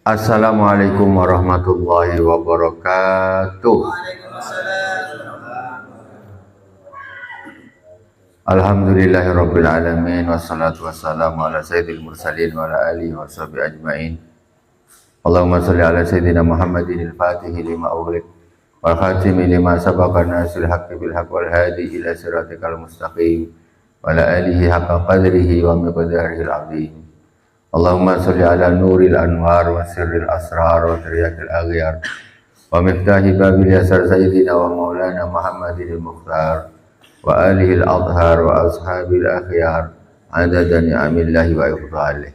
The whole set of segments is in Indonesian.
Assalamualaikum warahmatullahi wabarakatuh. Alhamdulillahirabbil alamin wassalatu wassalamu ala sayyidil mursalin wa ala alihi washabihi ajmain. Allahumma shalli ala sayyidina Muhammadin al-Fatih lima ughliq wal khatimi lima sabaqa nasil haqqi bil haqq wal hadi ila siratikal mustaqim wa ala alihi haqqa qadrihi wa miqdarihil azim. Allahumma sholli ala nuril anwar wa sirril asrar wa tiryakil aghyar wa miftahi babil yasar sayyidina wa maulana Muhammadin al-Mukhtar wa alihi al-adhar wa ashabil akhyar adada ni'amillahi wa ifdalih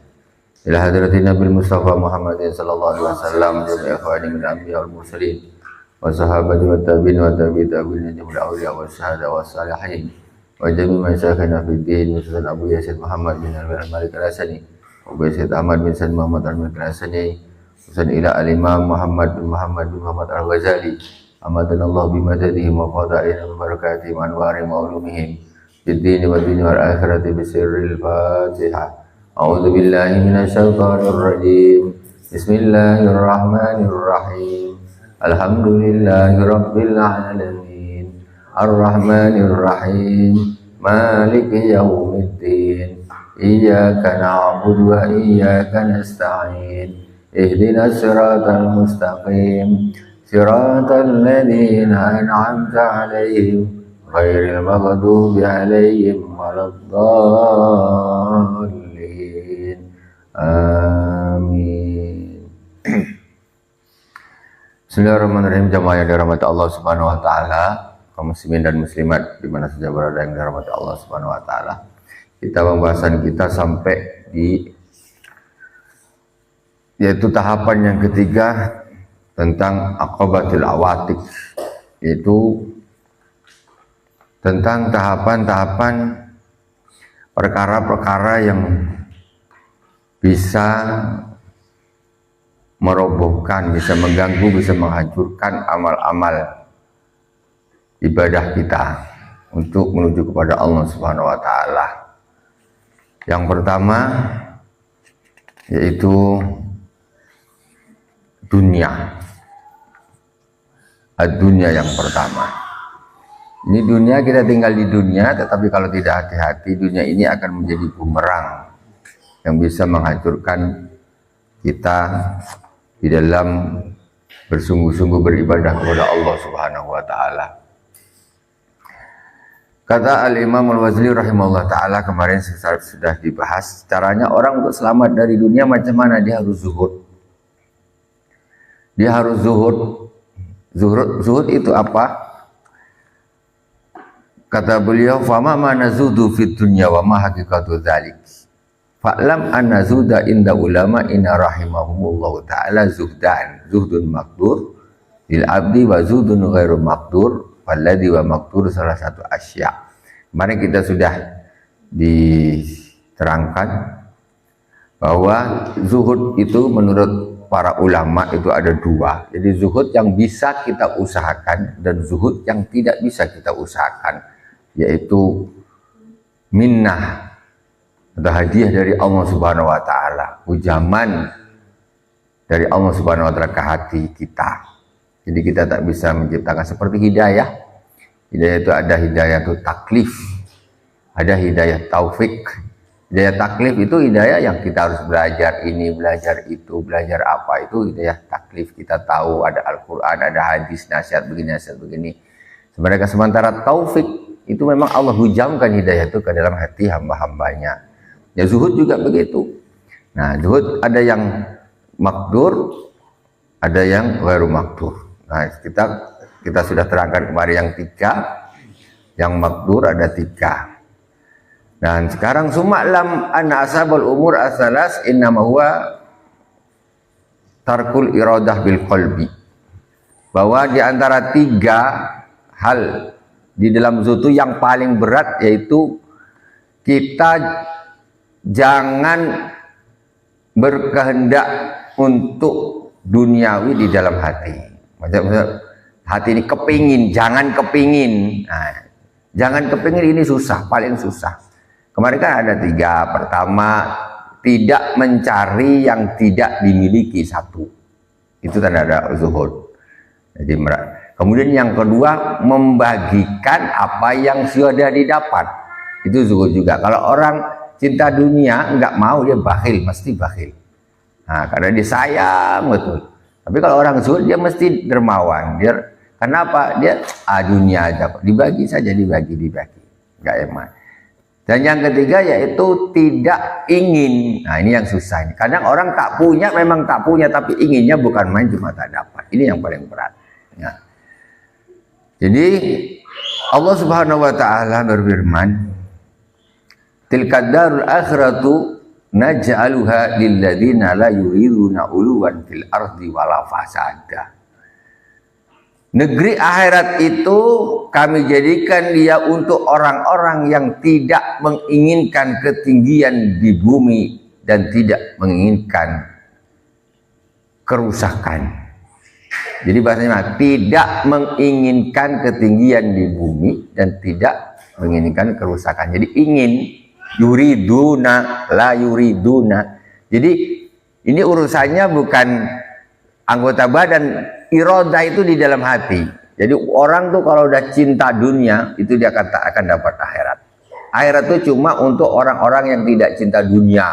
ila hadratin Nabil Mustafa Muhammadin sallallahu alaihi wasallam wa ikhwani min anbiya wal mursalin wa sahabati wa tabi'in wa tabi'in jumlah awliya wa syahada wa salihin wa jami' masyayikhina fid din Ustaz Abu Yazid Muhammad bin Al-Malik Al-Asani Abu Sayyid Ahmad bin Said Muhammad Al-Asani Husain ila al-Imam Muhammad bin Muhammad Al-Ghazali amadallahu bimadadihi wa qada'ina barakatihim anwari ma'ulumihim bid-dini wa dunya wal akhirati bisirril Fatihah. A'udzu billahi minasyaitonir rajim. Bismillahirrahmanirrahim. Alhamdulillahi rabbil alamin. Arrahmanir rahim. Maliki yaumiddin. Iyyaka na'budu wa iyyaka nasta'in. Ihdinas siratal mustaqim. Siratal ladzina an'amta 'alaihim ghairil maghdubi 'alaihim waladdallin. Amin. Bismillahirrahmanirrahim. Jamaah yang dirahmati Allah Subhanahu wa taala, kaum muslimin dan muslimat di mana saja berada yang dirahmati Allah Subhanahu wa taala. Kita pembahasan kita sampai di yaitu tahapan yang ketiga tentang aqabatul awatik, yaitu tentang tahapan-tahapan perkara-perkara yang bisa merobohkan, bisa mengganggu, bisa menghancurkan amal-amal ibadah kita untuk menuju kepada Allah Subhanahu wa taala. Yang pertama yaitu dunia. Dunia yang pertama. Ini dunia, kita tinggal di dunia, tetapi kalau tidak hati-hati dunia ini akan menjadi bumerang yang bisa menghancurkan kita di dalam bersungguh-sungguh beribadah kepada Allah Subhanahu wa taala. Kata Al-Imam Al-Ghazali rahimahullah ta'ala, kemarin sudah dibahas caranya orang untuk selamat dari dunia macam mana. Dia harus zuhud. Dia harus zuhud. Zuhud itu apa? Kata beliau, fama mana zuhdu fid dunya wa ma haqiqatu dzalik. Fa'lam anna zuhda inda ulama inna rahimahumullah ta'ala zuhdan. Zuhdun maqdur lil abdi wa zuhdun ghairu maqdur. Walladhi wa maqdur salah satu asya. Kemarin kita sudah diterangkan bahwa zuhud itu menurut para ulama itu ada dua. Jadi zuhud yang bisa kita usahakan dan zuhud yang tidak bisa kita usahakan, yaitu minnah atau hadiah dari Allah Subhanahu wa taala, ujaman dari Allah Subhanahu wa taala ke hati kita. Jadi kita tak bisa menciptakan seperti hidayah. Hidayah itu ada hidayah itu taklif, ada hidayah taufik. Hidayah taklif itu hidayah yang kita harus belajar ini, belajar itu, belajar apa, itu hidayah taklif. Kita tahu ada Al-Quran, ada hadis, nasihat begini. Sementara taufik itu memang Allah hujamkan hidayah itu ke dalam hati hamba-hambanya. Ya zuhud juga begitu. Nah zuhud ada yang makdur, ada yang ghairu makdur. Nah kita sudah terangkan kemarin yang tiga, yang makdur ada tiga. Dan sekarang suma'lam anna ashabul umur asalas innama huwa tarkul iradah bil qalbi. Bahwa di antara tiga hal di dalam zuhud yang paling berat yaitu kita jangan berkehendak untuk duniawi di dalam hati. Maksudnya hati ini kepingin, jangan kepingin. Nah, jangan kepingin ini susah, paling susah. Kemarin kan ada tiga. Pertama, tidak mencari yang tidak dimiliki satu. Itu tanda zuhud. Jadi kemudian yang kedua, membagikan apa yang sudah didapat. Itu zuhud juga. Kalau orang cinta dunia nggak mau, dia bakhil, mesti bakhil. Nah, karena dia sayang betul. Tapi kalau orang zuhud dia mesti dermawan. Dia kenapa? Dia dunia aja kok. Dibagi saja, dibagi. Nggak eman. Dan yang ketiga yaitu tidak ingin. Nah, ini yang susah. Kadang orang tak punya, memang tak punya, tapi inginnya bukan main, cuma tak dapat. Ini yang paling berat. Ya. Jadi Allah Subhanahu wa taala berfirman, "Tilkad darul akhiratu naj'aluha lil ladzina la yuriduna uluwan fil ardi wala fasada." Negeri akhirat itu kami jadikan dia untuk orang-orang yang tidak menginginkan ketinggian di bumi dan tidak menginginkan kerusakan. Jadi bahasanya tidak menginginkan ketinggian di bumi dan tidak menginginkan kerusakan. Jadi ingin, yuriduna, la yuriduna. Jadi ini urusannya bukan anggota badan, iroda itu di dalam hati. Jadi orang tuh kalau udah cinta dunia itu dia akan dapat akhirat. Akhirat itu cuma untuk orang-orang yang tidak cinta dunia.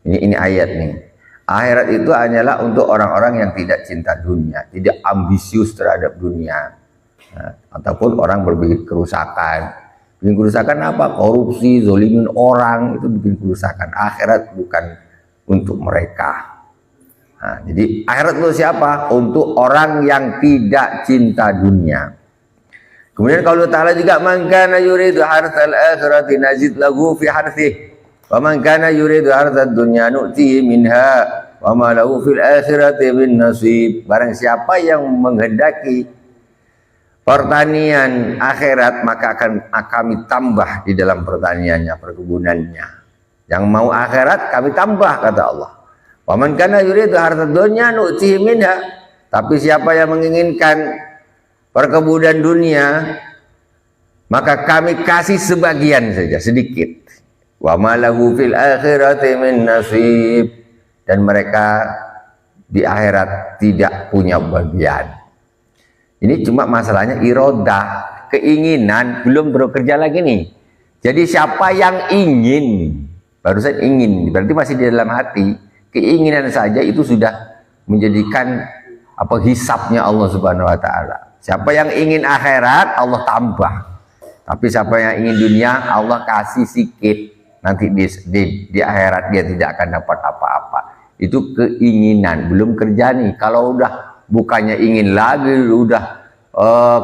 Ini ayat nih. Akhirat itu hanyalah untuk orang-orang yang tidak cinta dunia, tidak ambisius terhadap dunia. Nah, ataupun orang berbikin kerusakan. Bikin kerusakan apa? Korupsi, zolimin orang, itu bikin kerusakan. Akhirat bukan untuk mereka. Nah, jadi akhirat itu siapa? Untuk orang yang tidak cinta dunia. Kemudian kalau Ta'ala juga, man kana yuridu hartsal akhirati nazid lahu fi hartsihi wa man kana yuridu hartsad dunya nu'tihi minha wa ma lahu fil akhirati min nasib. Barang siapa yang menghendaki pertanian akhirat, maka akan kami tambah di dalam pertaniannya, perkebunannya. Yang mau akhirat kami tambah, kata Allah. Wa man kana yuridu hartsad dunya nu'tihi minha. Tapi siapa yang menginginkan perkebunan dunia, maka kami kasih sebagian saja, sedikit. Wa ma lahu fil akhirati min nasib. Dan mereka di akhirat tidak punya bagian. Ini cuma masalahnya irodah, keinginan, belum bekerja lagi nih. Jadi siapa yang ingin, barusan ingin, berarti masih di dalam hati. Keinginan saja itu sudah menjadikan hisabnya Allah Subhanahu wa taala. Siapa yang ingin akhirat, Allah tambah. Tapi siapa yang ingin dunia, Allah kasih sedikit. Nanti di akhirat dia tidak akan dapat apa-apa. Itu keinginan, belum kerja nih. Kalau udah bukannya ingin lagi, udah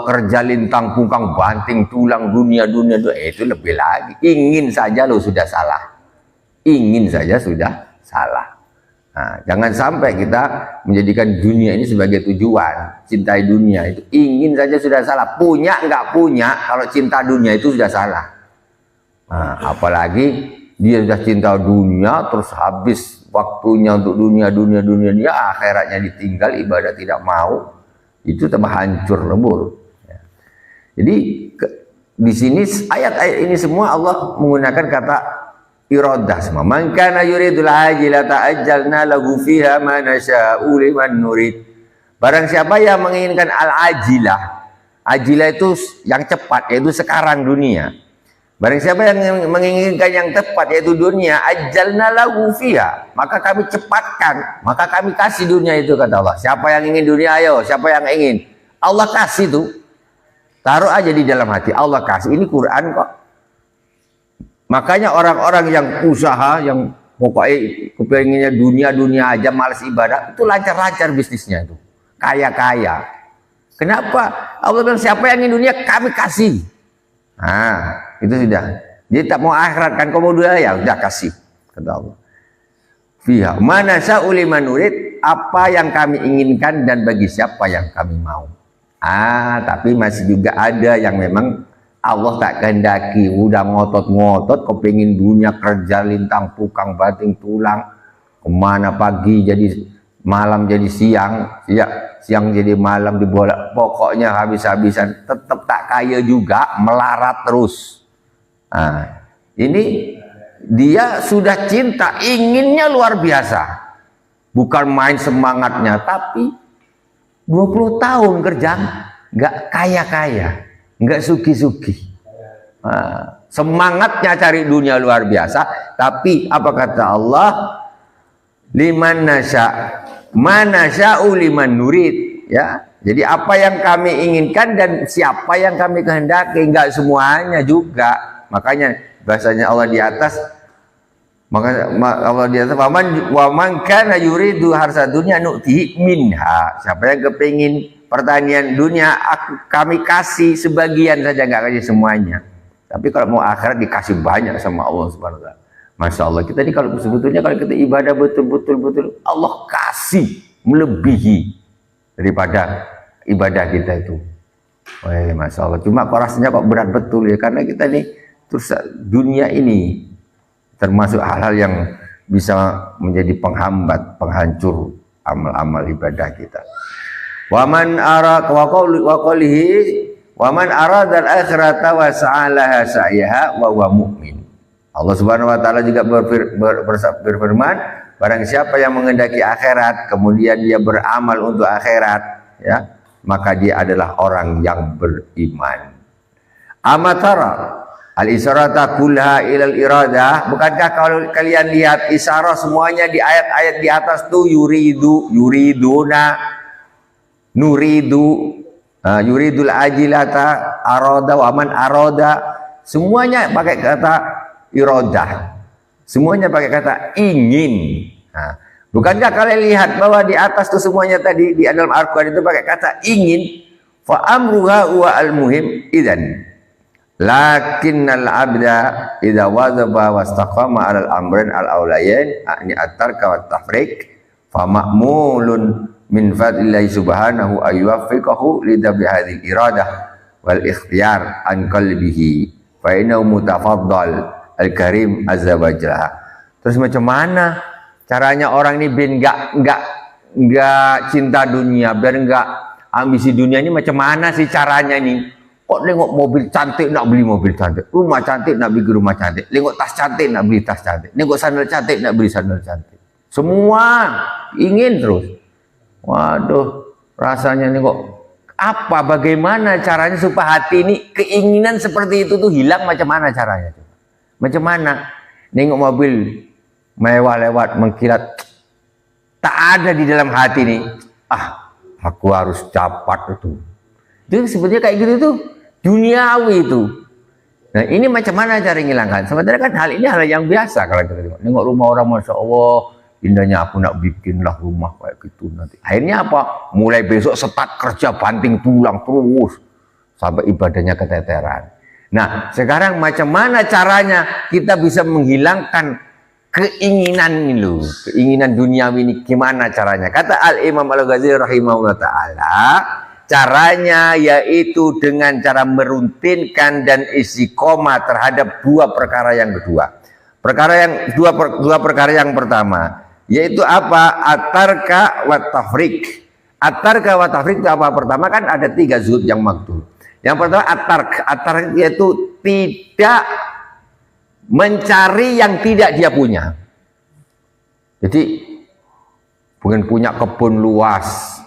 kerja lintang pungkang banting tulang dunia, itu lebih lagi. Ingin saja lo sudah salah. Ingin saja sudah salah. Nah, jangan sampai kita menjadikan dunia ini sebagai tujuan. Cintai dunia itu ingin saja sudah salah. Punya nggak punya, kalau cinta dunia itu sudah salah. Nah, apalagi dia sudah cinta dunia, terus habis waktunya untuk dunia, akhiratnya ditinggal, ibadah tidak mau, itu tambah hancur lebur. Ya. Jadi di sini ayat-ayat ini semua Allah menggunakan kata iradah semua. Man kana yuridul ajilata ajjalna lahu fiha ma nasya'u liman nurid. Barang siapa yang menginginkan al-ajilah, ajilah itu yang cepat, yaitu sekarang dunia. Barang siapa yang menginginkan yang tepat, yaitu dunia, ajjalna lahu fiha, maka kami cepatkan, maka kami kasih dunia itu, kata Allah. Siapa yang ingin dunia, ayo, siapa yang ingin, Allah kasih tuh. Taruh aja di dalam hati, Allah kasih. Ini Quran kok. Makanya orang-orang yang usaha, yang pokoknya kepenginnya dunia aja, malas ibadah, itu lancar-lancar bisnisnya itu, kaya-kaya. Kenapa? Allah bilang siapa yang ingin dunia, kami kasih. Nah, itu sudah. Dia tak mau akhirat kan, kamu dunia, ya udah kasih, kata Allah. Fiha mana sa'uli manurid, apa yang kami inginkan dan bagi siapa yang kami mau. Tapi masih juga ada yang memang Allah tak kehendaki, udah ngotot-ngotot, kepingin dunia, kerja lintang pukang banting tulang, kemana pagi jadi malam jadi siang, siang jadi malam dibolak, pokoknya habis-habisan, tetap tak kaya juga, melarat terus. Ini dia sudah cinta, inginnya luar biasa. Bukan main semangatnya, tapi 20 tahun kerja nggak kaya-kaya, nggak sugi-sugi. Semangatnya cari dunia luar biasa, tapi apa kata Allah? Liman nasya, mana sya'u liman nurid, ya. Jadi apa yang kami inginkan dan siapa yang kami kehendaki, nggak semuanya juga. Makanya bahasanya Allah di atas, maka Allah di atas, waman kana yuridu harsa dunya nu'tihi minha. Siapa yang kepingin pertanian dunia, kami kasih sebagian saja, nggak kasih semuanya. Tapi kalau mau akhirat dikasih banyak sama Allah Subhanahu wa taala. Masya Allah, kita ini kalau sebetulnya kalau kita ibadah betul-betul Allah kasih melebihi daripada ibadah kita itu. Masya Allah. Cuma kok rasanya kok berat betul ya, karena kita nih terus dunia ini termasuk hal-hal yang bisa menjadi penghambat, penghancur amal-amal ibadah kita. Waman ara wa qawlihi waman arada al-akhirata wa sa'alaha sa'yaha wa huwa mu'min. Allah Subhanahu wa taala juga berfirman, barang siapa yang menghendaki akhirat kemudian dia beramal untuk akhirat, ya, maka dia adalah orang yang beriman. Amatara al-isyrata kullaha ilal iradah, bukankah kalau kalian lihat isyarah semuanya di ayat-ayat di atas tuh yuridu, yuriduna, nuridu, yuridul ajilata, aroda, waman aroda, semuanya pakai kata iradah, semuanya pakai kata ingin. Nah, bukankah kalian lihat bahwa di atas tuh semuanya tadi di dalam Al-Quran itu pakai kata ingin? Fa amruha wa al-muhim idan lakinnal abda idza wadaba wastaqama 'alal amrain al-awlayain ani at-tarka wat tafriq fa ma'mulun min fadlillahi subhanahu ayyuwaffiqahu lidabi hadhil iradah wal ikhtiyar an qalbihi fa innahu mutafaddal al-karim azza wa jalla. Terus macam mana caranya orang ini biar enggak cinta dunia, biar enggak ambisi dunia ini, macam mana sih caranya nih? Kok nengok mobil cantik nak beli mobil cantik, rumah cantik nak beli rumah cantik, nengok tas cantik nak beli tas cantik, nengok sandal cantik nak beli sandal cantik. Semua ingin terus. Waduh, rasanya nengok apa, bagaimana caranya supaya hati ini keinginan seperti itu tuh hilang? Macam mana caranya? Macam mana? Nengok mobil mewah lewat mengkilat, tak ada di dalam hati nih, aku harus dapat itu. Itu sebetulnya kayak gitu tuh duniawi itu. Nah ini macam mana cara menghilangkan? Sebenarnya kan hal ini hal yang biasa kalau kita tengok. Nengok rumah orang, masya Allah, indahnya, aku nak bikinlah rumah kayak gitu nanti. Akhirnya apa? Mulai besok start kerja banting tulang terus sampai ibadahnya keteteran. Nah sekarang macam mana caranya kita bisa menghilangkan keinginan ini loh, keinginan duniawi ini gimana caranya? Kata Al-Imam Al-Ghazali rahimahullah ta'ala, caranya yaitu dengan cara meruntinkan dan istiqomah terhadap dua perkara yang kedua. Dua perkara yang pertama yaitu apa? At-tarka wa tafriq. At-tarka wa tafriq itu apa? Pertama kan ada 3 zuhud yang maktul. Yang pertama at-tark. At-tark yaitu tidak mencari yang tidak dia punya. Jadi bukan punya kebun luas,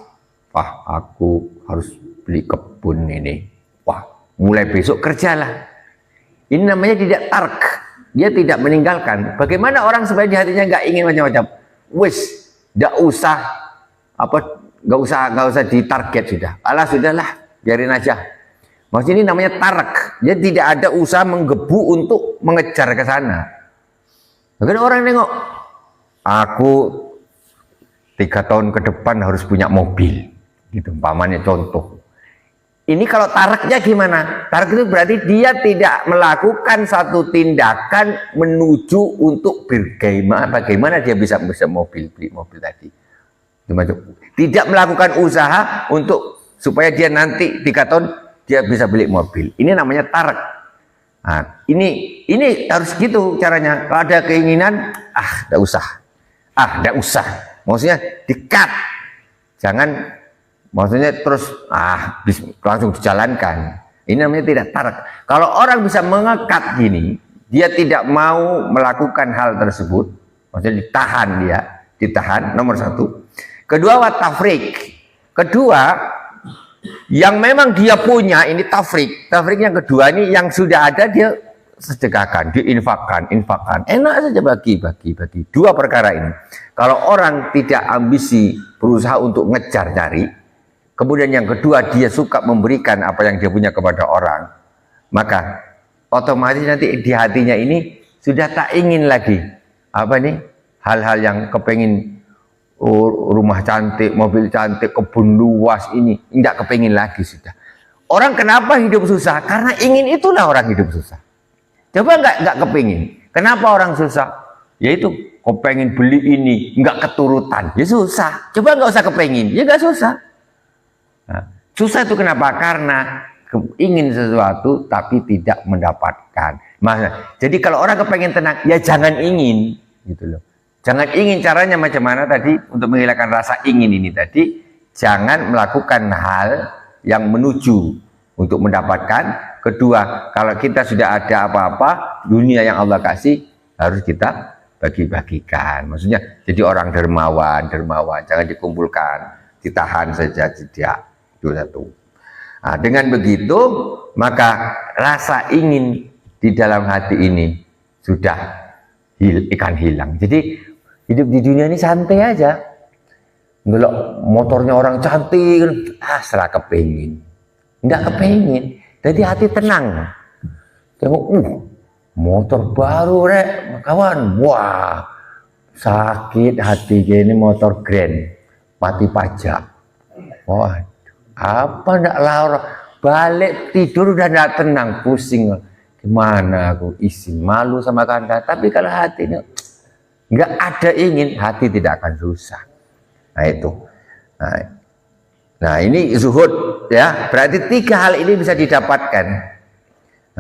wah aku harus beli kebun ini, wah mulai besok kerjalah. Ini namanya tidak tark, dia tidak meninggalkan. Bagaimana orang supaya di hatinya nggak ingin macam-macam? Wis, nggak usah nggak usah ditarget sudah. Alah sudahlah, biarin aja. Maksudnya ini namanya tarak. Dia tidak ada usaha menggebu untuk mengejar ke sana. Mungkin orang nengok, aku 3 tahun ke depan harus punya mobil. Gitu, umpamanya contoh. Ini kalau taraknya gimana? Tarak itu berarti dia tidak melakukan satu tindakan menuju untuk bagaimana dia bisa beli mobil tadi. Tidak melakukan usaha untuk supaya dia nanti 3 tahun dia bisa beli mobil. Ini namanya tarak. Nah, ini harus gitu caranya. Kalau ada keinginan, enggak usah. Enggak usah. Maksudnya di-cut. Jangan maksudnya terus langsung dijalankan. Ini namanya tidak tarak. Kalau orang bisa mengekat gini, dia tidak mau melakukan hal tersebut, maksudnya ditahan nomor satu. Kedua, wa tafrik. Kedua, yang memang dia punya ini tafrik. Tafrik yang kedua ini yang sudah ada dia sedekahkan, diinfakkan. Enak saja bagi. Dua perkara ini. Kalau orang tidak ambisi berusaha untuk ngejar cari, kemudian yang kedua dia suka memberikan apa yang dia punya kepada orang, maka otomatis nanti di hatinya ini sudah tak ingin lagi hal-hal yang kepengin rumah cantik, mobil cantik, kebun luas ini tidak kepengin lagi sudah. Orang kenapa hidup susah? Karena ingin itulah orang hidup susah. Coba nggak kepengin. Kenapa orang susah? Yaitu kepengin beli ini nggak keturutan, ya susah. Coba nggak usah kepengin, ya nggak susah. Nah, susah itu kenapa? Karena ingin sesuatu tapi tidak mendapatkan. Jadi kalau orang kepengen tenang, ya jangan ingin, gitu loh. Jangan ingin. Caranya macam mana tadi untuk menghilangkan rasa ingin ini tadi? Jangan melakukan hal yang menuju untuk mendapatkan. Kedua, kalau kita sudah ada apa-apa, dunia yang Allah kasih harus kita bagi-bagikan. Maksudnya jadi orang dermawan, jangan dikumpulkan, ditahan saja, tidak. Itu satu. Nah, dengan begitu maka rasa ingin di dalam hati ini sudah hilang. Jadi hidup di dunia ini santai aja. Ngelok motornya orang cantik, setelah kepengin, nggak kepengin. Jadi hati tenang. Tengok, motor baru rek, kawan. Wah, sakit hati ini motor Grand, mati pajak. Wah. Apa ndak lara, balik tidur udah ndak tenang, pusing. Gimana aku izin, malu sama Kanda. Tapi kalau hati ini nggak ada ingin, hati tidak akan susah. Nah itu. Nah ini zuhud ya. Berarti tiga hal ini bisa didapatkan.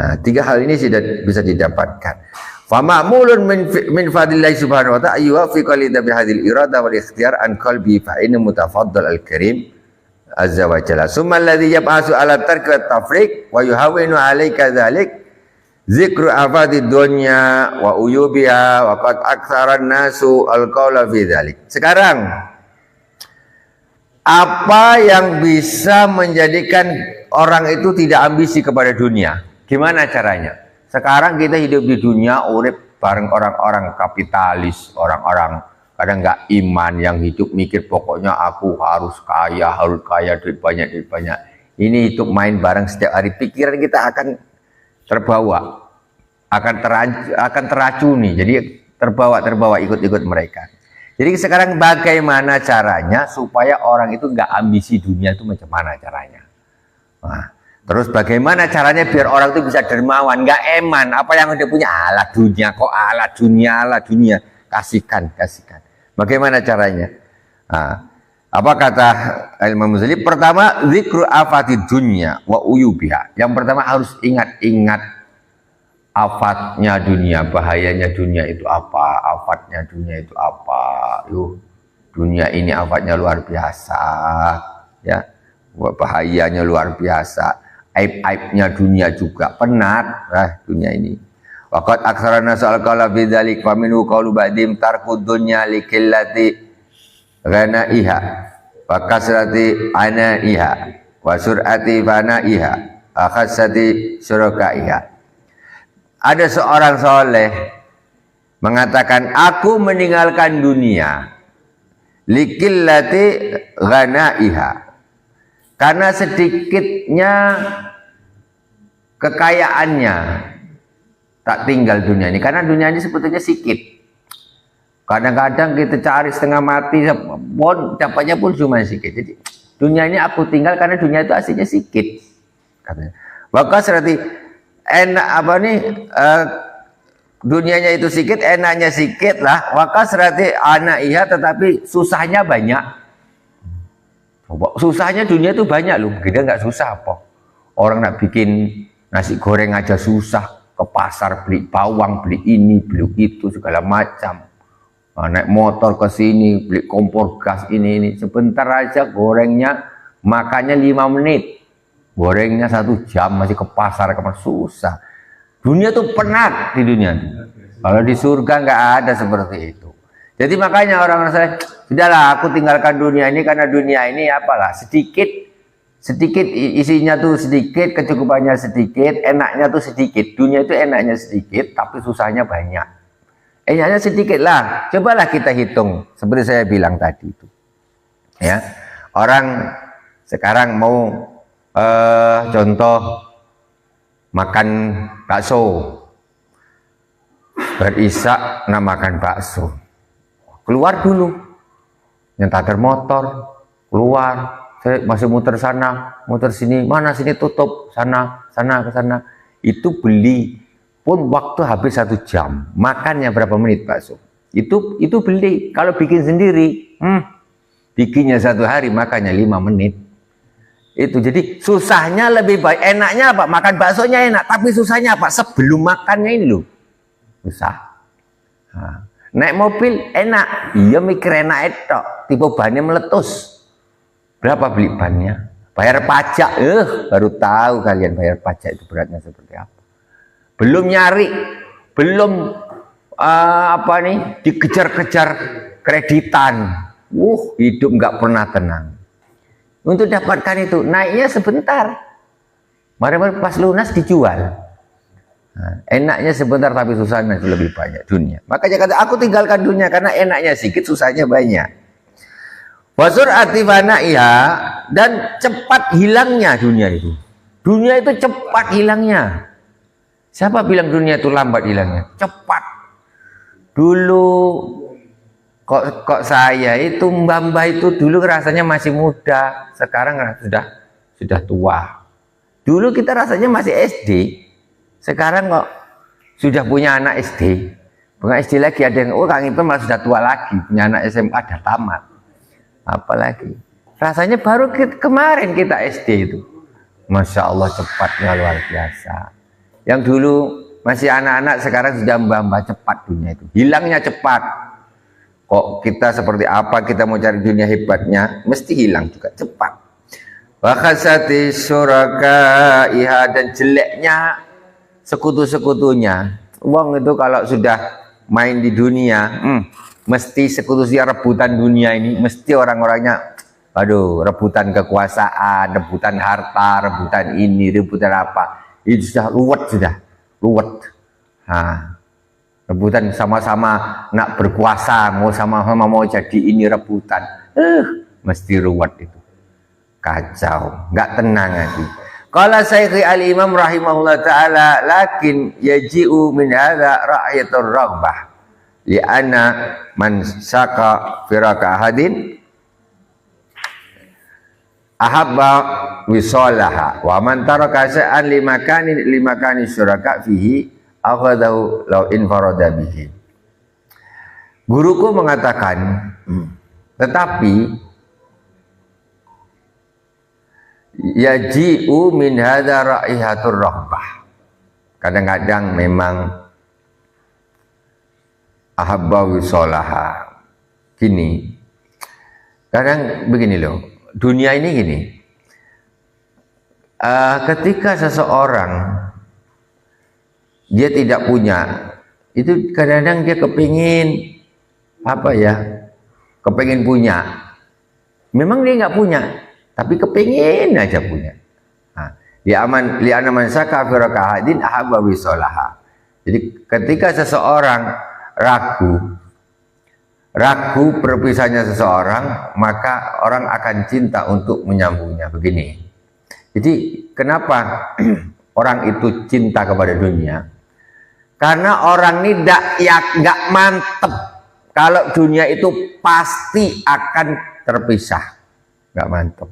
Nah tiga hal ini sudah bisa didapatkan. Fa ma'mulun min fadlillahi subhanahu wa ta'ala yuwaffiqu li hadhil irada wal ikhtiyar an qalbi fa inna mutafaddal al-karim azza wa jalla. Summa alladhi yab'asu ala tarki wa tafriq wa yuhawwinu 'alaika dzalik zikru afadid dunya wa uyubiha wa qad aktsaran nasu al-qaula fi dzalik. Sekarang apa yang bisa menjadikan orang itu tidak ambisi kepada dunia? Gimana caranya? Sekarang kita hidup di dunia urip bareng orang-orang kapitalis, orang-orang kadang nggak iman, yang hidup mikir pokoknya aku harus kaya, duit banyak. Ini hidup main bareng setiap hari, pikiran kita akan terbawa, akan teracuni, jadi terbawa ikut mereka. Jadi sekarang bagaimana caranya supaya orang itu nggak ambisi dunia, itu macam mana caranya? Nah, terus bagaimana caranya biar orang itu bisa dermawan, nggak eman, apa yang dia punya ala dunia, kasihkan. Bagaimana caranya? Nah, apa kata Imam Ghazali? Pertama, zikru afatid dunya wa uyubiha. Yang pertama harus ingat afatnya dunia, bahayanya dunia itu apa? Afatnya dunia itu apa? Dunia ini afatnya luar biasa, ya. Bahayanya luar biasa. Aib-aibnya dunia juga penat. Dunia ini. Waqad aktsarana sa'al qala fi dzalik fa minhu qaulu ba'dim tarkud dunya likillati ghanaiha wa kasrati anaiha wa sur'ati fanaiha akhasati syurakaiha. Ada seorang soleh mengatakan, aku meninggalkan dunia likillati ghanaiha, karena sedikitnya kekayaannya. Tak tinggal dunia ini, karena dunia ini sebetulnya sikit. Kadang-kadang kita cari setengah mati, dapatnya pun cuma sikit. Jadi dunia ini aku tinggal karena dunia itu aslinya sikit. Katanya. Maka serati enak dunianya itu sikit, enaknya sikit lah. Maka serati anak iya, tetapi susahnya banyak. Susahnya dunia itu banyak loh. Kita nggak susah apa? Orang nak bikin nasi goreng aja susah. Ke pasar beli bawang, beli ini, beli itu, segala macam. Naik motor ke sini, beli kompor gas ini. Sebentar aja gorengnya, makannya 5 menit. Gorengnya 1 jam, masih ke pasar, susah. Dunia tuh penat di dunia. Kalau di surga nggak ada seperti itu. Jadi makanya orang-orang saya, sudahlah aku tinggalkan dunia ini karena dunia ini apalah sedikit isinya tuh sedikit, kecukupannya sedikit, enaknya tuh sedikit. Dunia itu enaknya sedikit, tapi susahnya banyak. Enaknya sedikit lah. Cobalah kita hitung seperti saya bilang tadi itu. Ya, orang sekarang mau contoh makan bakso, berisak makan bakso, keluar dulu, nyentak motor, keluar, saya masih muter sana, muter sini, mana sini tutup, sana ke sana, itu beli pun waktu habis 1 jam, makannya berapa menit bakso, itu beli, kalau bikin sendiri, bikinnya 1 hari, makannya 5 menit. Itu jadi susahnya lebih baik, enaknya apa? Makan baksonya enak, tapi susahnya apa? Sebelum makannya ini loh, susah. Nah, naik mobil enak, iya mikir enak itu, tipe bannya meletus. Berapa beli bannya? Bayar pajak, baru tahu kalian bayar pajak itu beratnya seperti apa. Belum nyari, belum dikejar-kejar kreditan. Hidup nggak pernah tenang. Untuk dapatkan itu, naiknya sebentar. Mari pas lunas dijual. Nah, enaknya sebentar tapi susahnya itu lebih banyak dunia. Makanya kata aku tinggalkan dunia karena enaknya sedikit, susahnya banyak. Wasur atifana iya, dan cepat hilangnya dunia itu. Dunia itu cepat hilangnya. Siapa bilang dunia itu lambat hilangnya? Cepat. Dulu kok saya itu mbah itu dulu rasanya masih muda, sekarang sudah tua. Dulu kita rasanya masih SD, sekarang kok sudah punya anak SD. Bukan SD lagi, ada yang Kang Ipin malah sudah tua lagi, punya anak SMA dah tamat. Apalagi rasanya baru kemarin kita SD itu. Masya Allah cepatnya luar biasa. Yang dulu masih anak-anak sekarang sudah mbah-mbah, cepat dunia itu. Hilangnya cepat. Kok kita seperti apa, kita mau cari dunia hebatnya, mesti hilang juga cepat. Wa khasati syuraka iha, dan jeleknya sekutu-sekutunya. Uang itu kalau sudah main di dunia, mesti sekutunya rebutan dunia ini, mesti orang-orangnya, aduh, rebutan kekuasaan, rebutan harta, rebutan ini, rebutan apa, itu sudah ruwet. Nah, rebutan sama-sama nak berkuasa, mau sama-sama mau jadi ini rebutan, mesti ruwet itu, kacau, nggak tenang lagi. Qala Syekh Al-Imam rahimahullah ta'ala, lakin yaji'u min hadha ra'yatur raghbah li'anna man saka firaka ahadin ahabba wisolaha wa man taraka sya'an limakani syuraka fihi aghadahu law infarada bihi. Guruku mengatakan, tetapi yaji'u min hadza raihatur rahbah. Kadang-kadang memang ahabba wisolaha. Gini, kadang begini loh, dunia ini gini, ketika seseorang dia tidak punya, itu kadang-kadang dia kepingin kepingin punya. Memang dia nggak punya, tapi kepingin aja punya. Li'anna man saka firaka hadin ahabba wisolaha. Jadi ketika seseorang ragu perpisahannya seseorang, maka orang akan cinta untuk menyambungnya. Begini. Jadi kenapa orang itu cinta kepada dunia? Karena orang ini nggak mantep kalau dunia itu pasti akan terpisah, nggak mantep.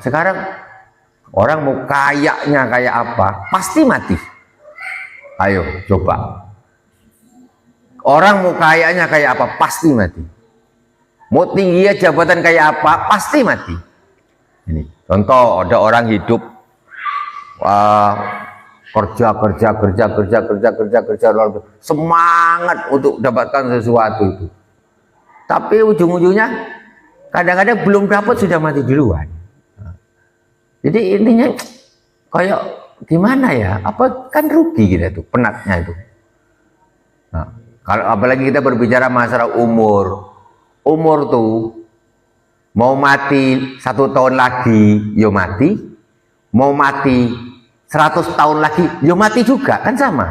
Sekarang orang mau kayaknya kayak apa, pasti mati. Ayo coba. Orang mau kayaknya kayak apa, pasti mati. Mau tinggi jabatan kayak apa, pasti mati. Ini contoh, ada orang hidup kerja semangat untuk dapatkan sesuatu itu, tapi ujung-ujungnya kadang-kadang belum dapat sudah mati duluan. Jadi intinya kayak gimana ya? Apa kan rugi gitu tuh penatnya itu. Nah, kalau apalagi kita berbicara masalah umur tuh mau mati 1 tahun lagi, yo mati. Mau mati 100 tahun lagi, yo mati juga kan sama.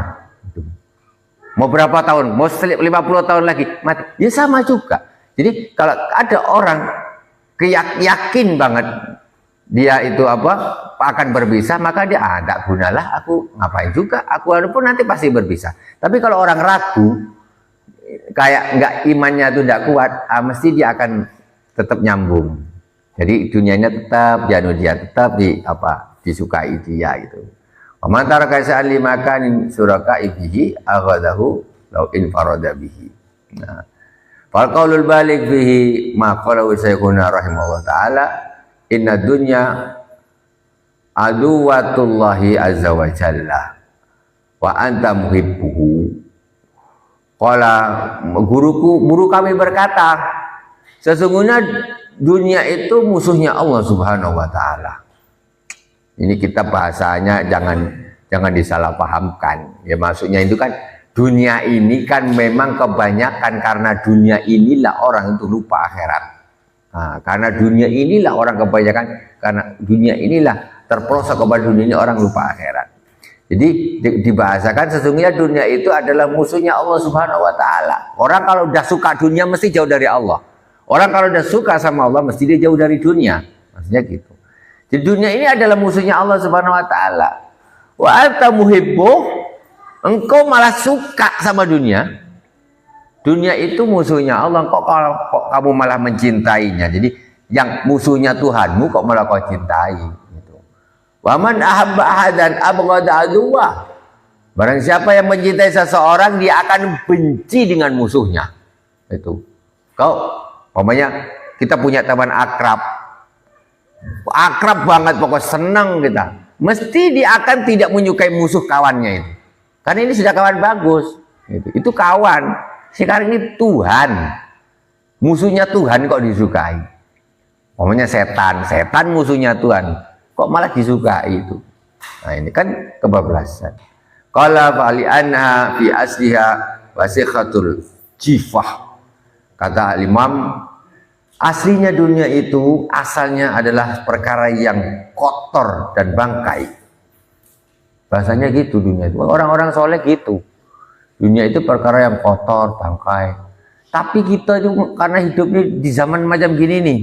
Mau berapa tahun? Mau 50 tahun lagi mati, ya sama juga. Jadi kalau ada orang yakin banget dia itu akan berbisa, maka dia tidak gunalah aku ngapain juga, aku walaupun nanti pasti berbisa. Tapi kalau orang ragu, kayak nggak imannya itu tidak kuat, mesti dia akan tetap nyambung. Jadi dunianya tetap dia tetap disukai dia gitu. Wa taraka sa'al limakan suraka ibihi aghadahu law infarada bihi. Nah, fal qaulul balik bihi ma qala Syekhuna rahimahullah taala inna dunya aduwatullahi azza wa jalla wa anta muhibbuhu. Qala guru kami berkata, sesungguhnya dunia itu musuhnya Allah Subhanahu wa taala. Ini kita bahasanya jangan disalahpahamkan. Ya maksudnya itu kan dunia ini kan memang kebanyakan karena dunia inilah orang itu lupa akhirat. Nah, karena dunia inilah orang kebanyakan karena dunia inilah terperosok kepada dunia ini orang lupa akhirat. Jadi dibahasakan sesungguhnya dunia itu adalah musuhnya Allah Subhanahu wa taala. Orang kalau udah suka dunia mesti jauh dari Allah. Orang kalau udah suka sama Allah mesti dia jauh dari dunia. Maksudnya gitu. Jadi dunia ini adalah musuhnya Allah Subhanahu wa taala. Wa anta muhibbu, engkau malah suka sama dunia. Dunia itu musuhnya Allah, kok kamu malah mencintainya. Jadi yang musuhnya Tuhanmu kok malah kau cintai gitu. Wa man ahabba ahadan abghada aduwa. Barang siapa yang mencintai seseorang, dia akan benci dengan musuhnya. Itu. Umpamanya kita punya teman akrab banget, pokoknya senang kita, mesti dia akan tidak menyukai musuh kawannya itu, karena ini sudah kawan bagus itu kawan. Sekarang ini Tuhan, musuhnya Tuhan kok disukai. Umpamanya setan musuhnya Tuhan, kok malah disukai itu. Nah ini kan kebablasan. Qala fa'ali anha fi asliha wasikhatul jifah. Kata Imam, aslinya dunia itu asalnya adalah perkara yang kotor dan bangkai. Bahasanya gitu dunia itu. Orang-orang soleh gitu. Dunia itu perkara yang kotor, bangkai. Tapi kita itu karena hidupnya di zaman macam gini nih,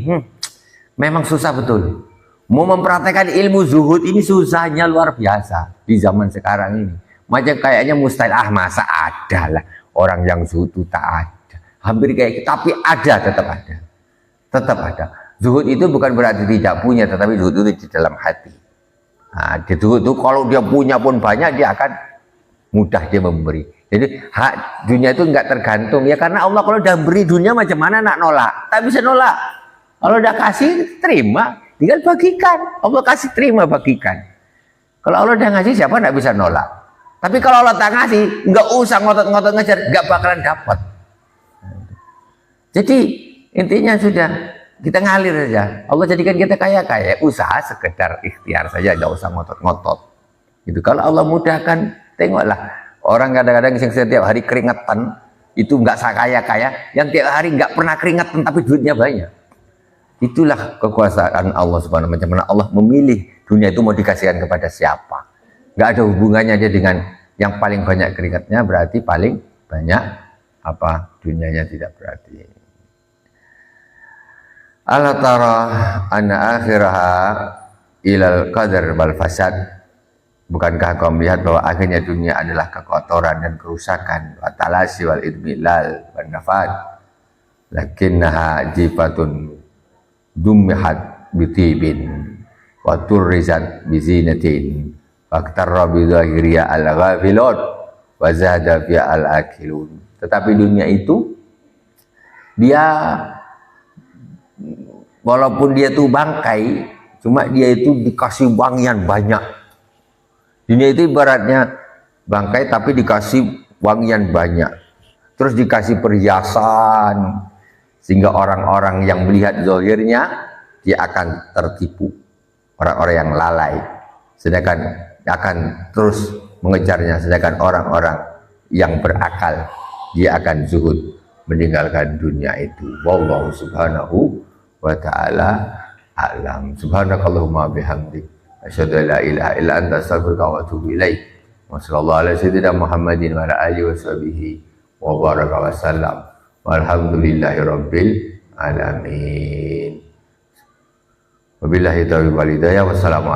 memang susah betul. Mau mempraktekkan ilmu zuhud ini susahnya luar biasa di zaman sekarang ini. Macam kayaknya mustahil, masa ada lah orang yang zuhud itu tak ada. Hampir kayak gitu, tapi ada, tetap ada. Zuhud itu bukan berarti tidak punya, tetapi zuhud itu di dalam hati. Nah, zuhud itu kalau dia punya pun banyak, dia akan mudah dia memberi. Jadi dunia itu enggak tergantung ya, karena Allah kalau udah beri dunia macam mana nak nolak? Tak bisa nolak. Kalau udah kasih terima, tinggal bagikan. Allah kasih terima bagikan. Kalau Allah udah ngasih, siapa enggak bisa nolak? Tapi kalau Allah tak ngasih, enggak usah ngotot-ngotot ngejar, enggak bakalan dapat. Jadi intinya sudah kita ngalir saja. Allah jadikan kita kaya, usaha sekedar ikhtiar saja, tidak usah ngotot-ngotot. Gitu. Kalau Allah mudahkan, tengoklah orang kadang-kadang yang setiap hari keringetan itu nggak kaya, yang tiap hari nggak pernah keringetan tapi duitnya banyak. Itulah kekuasaan Allah Subhanahu wa taala. Allah memilih dunia itu mau dikasihkan kepada siapa. Nggak ada hubungannya aja dengan yang paling banyak keringatnya berarti paling banyak dunianya tidak berarti. Allah tara anna akhiraha ilal qadar wal fasad. Bukankah kau melihat bahwa akhirnya dunia adalah kekotoran dan kerusakan, wa talasi wal idmilal wan nafad. Lakinnaha jifatun dumihat bitibin wa turrizat bizinatin faktarra bidhahiriya al-ghafilun wa zahada fi al-akilun. Tetapi dunia itu dia walaupun dia tuh bangkai, cuma dia itu dikasih wangian banyak. Dunia itu ibaratnya bangkai tapi dikasih wangian banyak. Terus dikasih perhiasan, sehingga orang-orang yang melihat zahirnya dia akan tertipu. Orang-orang yang lalai. Sedangkan akan terus mengejarnya, sedangkan orang-orang yang berakal dia akan zuhud, meninggalkan dunia itu. Wallahu subhanahu wa ta'ala a'lam. Subhanakallahumma bihamdik asyhadu an la ilaha illa anta astaghfiruka wa atubu ilaik. Wa sallallahu ala sayyidina Muhammadin wa ala alihi wa sahbihi wa baraka wa sallam. Walhamdulillahi rabbil alamin. Wabillahi taufiq wal hidayah. Wassalamu